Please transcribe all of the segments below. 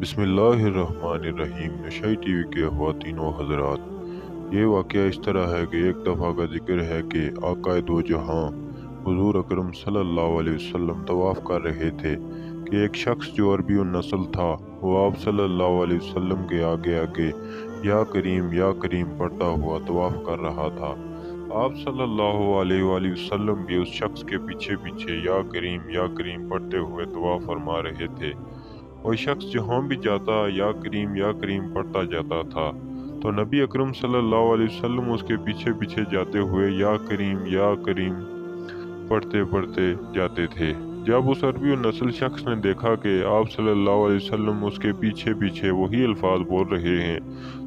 بسم اللہ الرحمن الرحیم۔ نشائی ٹی وی کے خواتین و حضرات، یہ واقعہ اس طرح ہے کہ ایک دفعہ کا ذکر ہے کہ آقا دو جہاں حضور اکرم صلی اللہ علیہ وسلم طواف کر رہے تھے کہ ایک شخص جو عربی النسل تھا وہ آپ صلی اللہ علیہ وسلم کے آگے آگے یا کریم پڑھتا ہوا طواف کر رہا تھا۔ آپ صلی اللہ علیہ وآلہ وسلم بھی اس شخص کے پیچھے پیچھے یا کریم پڑھتے ہوئے طواف فرما رہے تھے۔ وہ شخص جہاں بھی جاتا یا کریم پڑھتا جاتا تھا تو نبی اکرم صلی اللہ علیہ وسلم اس کے پیچھے پیچھے جاتے ہوئے یا کریم پڑھتے پڑھتے جاتے تھے۔ جب اس عربی النسل شخص نے دیکھا کہ آپ صلی اللہ علیہ وسلم اس کے پیچھے پیچھے وہی الفاظ بول رہے ہیں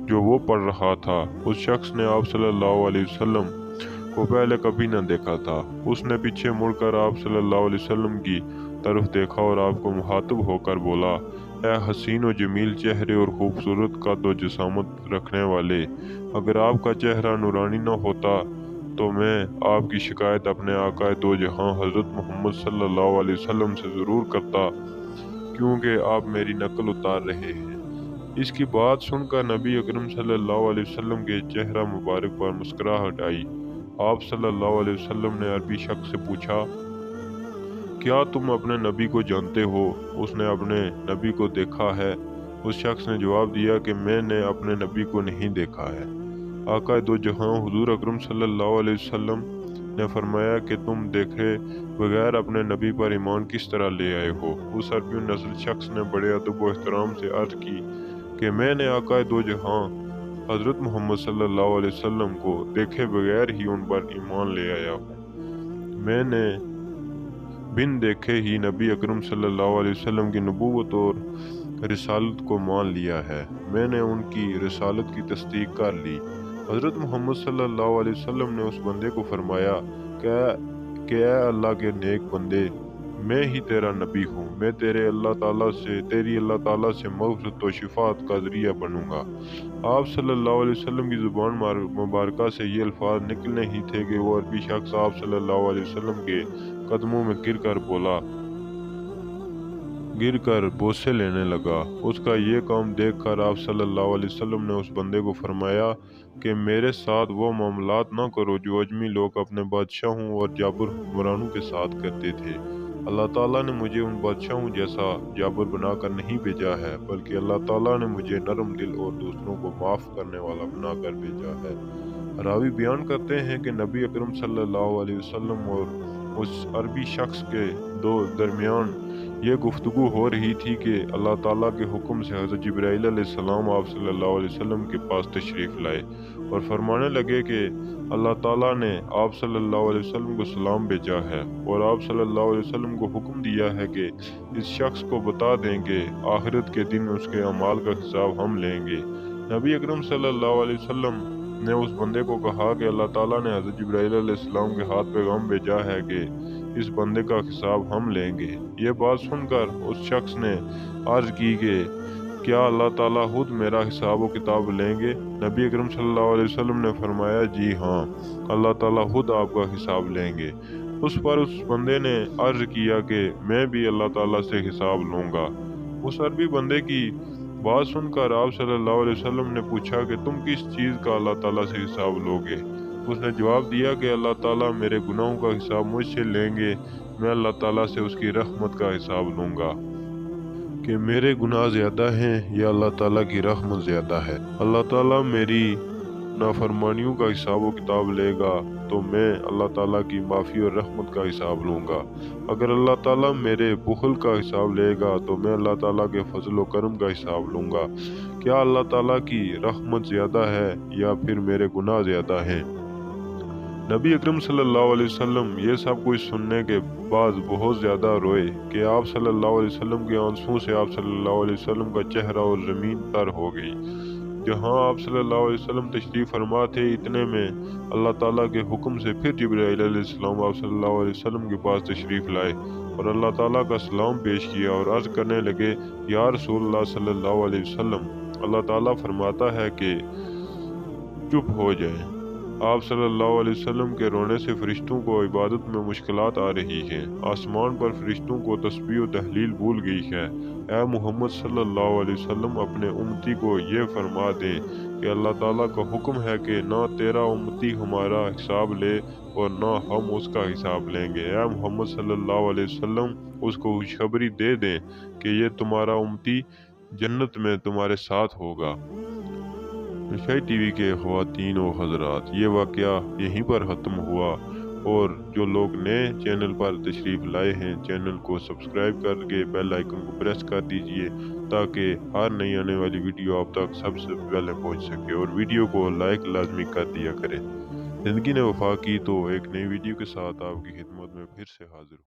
جو وہ پڑھ رہا تھا، اس شخص نے آپ صلی اللہ علیہ وسلم کو پہلے کبھی نہ دیکھا تھا۔ اس نے پیچھے مڑ کر آپ صلی اللہ علیہ وسلم کی طرف دیکھا اور آپ کو مخاطب ہو کر بولا، اے حسین و جمیل چہرے اور خوبصورت قد و جسامت رکھنے والے، اگر آپ کا چہرہ نورانی نہ ہوتا تو میں آپ کی شکایت اپنے آقا دو جہاں حضرت محمد صلی اللہ علیہ وسلم سے ضرور کرتا، کیونکہ آپ میری نقل اتار رہے ہیں۔ اس کی بات سن کر نبی اکرم صلی اللہ علیہ وسلم کے چہرہ مبارک پر مسکراہٹ آئی۔ آپ صلی اللہ علیہ وسلم نے عربی شخص سے پوچھا، کیا تم اپنے نبی کو جانتے ہو؟ اس نے اپنے نبی کو دیکھا ہے؟ اس شخص نے جواب دیا کہ میں نے اپنے نبی کو نہیں دیکھا ہے۔ آقا دو جہاں حضور اکرم صلی اللہ علیہ وسلم نے فرمایا کہ تم دیکھے بغیر اپنے نبی پر ایمان کس طرح لے آئے ہو؟ اس عربی نسل شخص نے بڑے ادب و احترام سے عرض کی کہ میں نے آقا دو جہاں حضرت محمد صلی اللہ علیہ وسلم کو دیکھے بغیر ہی ان پر ایمان لے آیا ہوں۔ میں نے بن دیکھے ہی نبی اکرم صلی اللہ علیہ وسلم کی نبوت اور رسالت کو مان لیا ہے۔ میں نے ان کی رسالت کی تصدیق کر لی۔ حضرت محمد صلی اللہ علیہ وسلم نے اس بندے کو فرمایا کہ اے اللہ کے نیک بندے، میں ہی تیرا نبی ہوں، میں تیری اللہ تعالیٰ سے مغفرت و شفاعت کا ذریعہ بنوں گا۔ آپ صلی اللہ علیہ وسلم کی زبان مبارکہ سے یہ الفاظ نکلنے ہی تھے کہ وہ عربی شخص آپ صلی اللہ علیہ وسلم کے قدموں میں گر کر بوسے لینے لگا۔ اس کا یہ کام دیکھ کر آپ صلی اللہ علیہ وسلم نے اس بندے کو فرمایا کہ میرے ساتھ وہ معاملات نہ کرو جو اجمی لوگ اپنے بادشاہوں اور جابر حکمرانوں کے ساتھ کرتے تھے۔ اللہ تعالیٰ نے مجھے ان بادشاہوں جیسا جابر بنا کر نہیں بھیجا ہے، بلکہ اللہ تعالیٰ نے مجھے نرم دل اور دوسروں کو معاف کرنے والا بنا کر بھیجا ہے۔ راوی بیان کرتے ہیں کہ نبی اکرم صلی اللہ علیہ وسلم اور اس عربی شخص کے درمیان یہ گفتگو ہو رہی تھی کہ اللہ تعالیٰ کے حکم سے حضرت جبرائیل علیہ السلام آپ صلی اللہ علیہ وسلم کے پاس تشریف لائے اور فرمانے لگے کہ اللہ تعالیٰ نے آپ صلی اللہ علیہ وسلم کو سلام بھیجا ہے اور آپ صلی اللہ علیہ وسلم کو حکم دیا ہے کہ اس شخص کو بتا دیں کہ آخرت کے دن اس کے اعمال کا حساب ہم لیں گے۔ نبی اکرم صلی اللہ علیہ وسلم نے اس بندے کو کہا کہ اللہ تعالیٰ نے حضرت جبرائیل علیہ السلام کے ہاتھ پیغام بھیجا ہے کہ اس بندے کا حساب ہم لیں گے۔ یہ بات سن کر اس شخص نے عرض کی کہ کیا اللہ تعالیٰ خود میرا حساب و کتاب لیں گے؟ نبی اکرم صلی اللہ علیہ وسلم نے فرمایا، جی ہاں، اللہ تعالیٰ خود آپ کا حساب لیں گے۔ اس پر اس بندے نے عرض کیا کہ میں بھی اللہ تعالیٰ سے حساب لوں گا۔ اس عربی بندے کی بات سن کر آپ صلی اللہ علیہ وسلم نے پوچھا کہ تم کس چیز کا اللہ تعالیٰ سے حساب لو گے؟ اس نے جواب دیا کہ اللہ تعالیٰ میرے گناہوں کا حساب مجھ سے لیں گے، میں اللہ تعالیٰ سے اس کی رحمت کا حساب لوں گا کہ میرے گناہ زیادہ ہیں یا اللہ تعالیٰ کی رحمت زیادہ ہے۔ اللہ تعالیٰ میری نافرمانیوں کا حساب و کتاب لے گا تو میں اللہ تعالیٰ کی معافی اور رحمت کا حساب لوں گا۔ اگر اللہ تعالیٰ میرے بخل کا حساب لے گا تو میں اللہ تعالیٰ کے فضل و کرم کا حساب لوں گا۔ کیا اللہ تعالیٰ کی رحمت زیادہ ہے یا پھر میرے گناہ زیادہ ہیں؟ نبی اکرم صلی اللہ علیہ وسلم یہ سب کچھ سننے کے بعد بہت زیادہ روئے کہ آپ صلی اللہ علیہ وسلم کے آنسوؤں سے آپ صلی اللہ علیہ وسلم کا چہرہ اور زمین تر ہو گئی۔ جہاں آپ صلی اللہ علیہ وسلم تشریف فرما تھے، اتنے میں اللہ تعالیٰ کے حکم سے پھر جبرائیل علیہ السلام آپ صلی اللہ علیہ وسلم کے پاس تشریف لائے اور اللہ تعالیٰ کا سلام پیش کیا اور عرض کرنے لگے، یا رسول اللہ صلی اللہ علیہ وسلم، اللہ تعالیٰ فرماتا ہے کہ چپ ہو جائیں۔ آپ صلی اللہ علیہ وسلم کے رونے سے فرشتوں کو عبادت میں مشکلات آ رہی ہیں۔ آسمان پر فرشتوں کو تسبیح و تحلیل بھول گئی ہے۔ اے محمد صلی اللہ علیہ وسلم اپنے امتی کو یہ فرما دیں کہ اللہ تعالیٰ کا حکم ہے کہ نہ تیرا امتی ہمارا حساب لے اور نہ ہم اس کا حساب لیں گے۔ اے محمد صلی اللہ علیہ وسلم اس کو خوشخبری دے دیں کہ یہ تمہارا امتی جنت میں تمہارے ساتھ ہوگا۔ نشائی ٹی وی کے خواتین و حضرات، یہ واقعہ یہیں پر ختم ہوا، اور جو لوگ نئے چینل پر تشریف لائے ہیں چینل کو سبسکرائب کر کے بیل آئیکن کو پریس کر دیجئے تاکہ ہر نئی آنے والی ویڈیو آپ تک سب سے پہلے پہنچ سکے، اور ویڈیو کو لائک لازمی کر دیا کریں۔ زندگی نے وفا کی تو ایک نئی ویڈیو کے ساتھ آپ کی خدمت میں پھر سے حاضر ہوں۔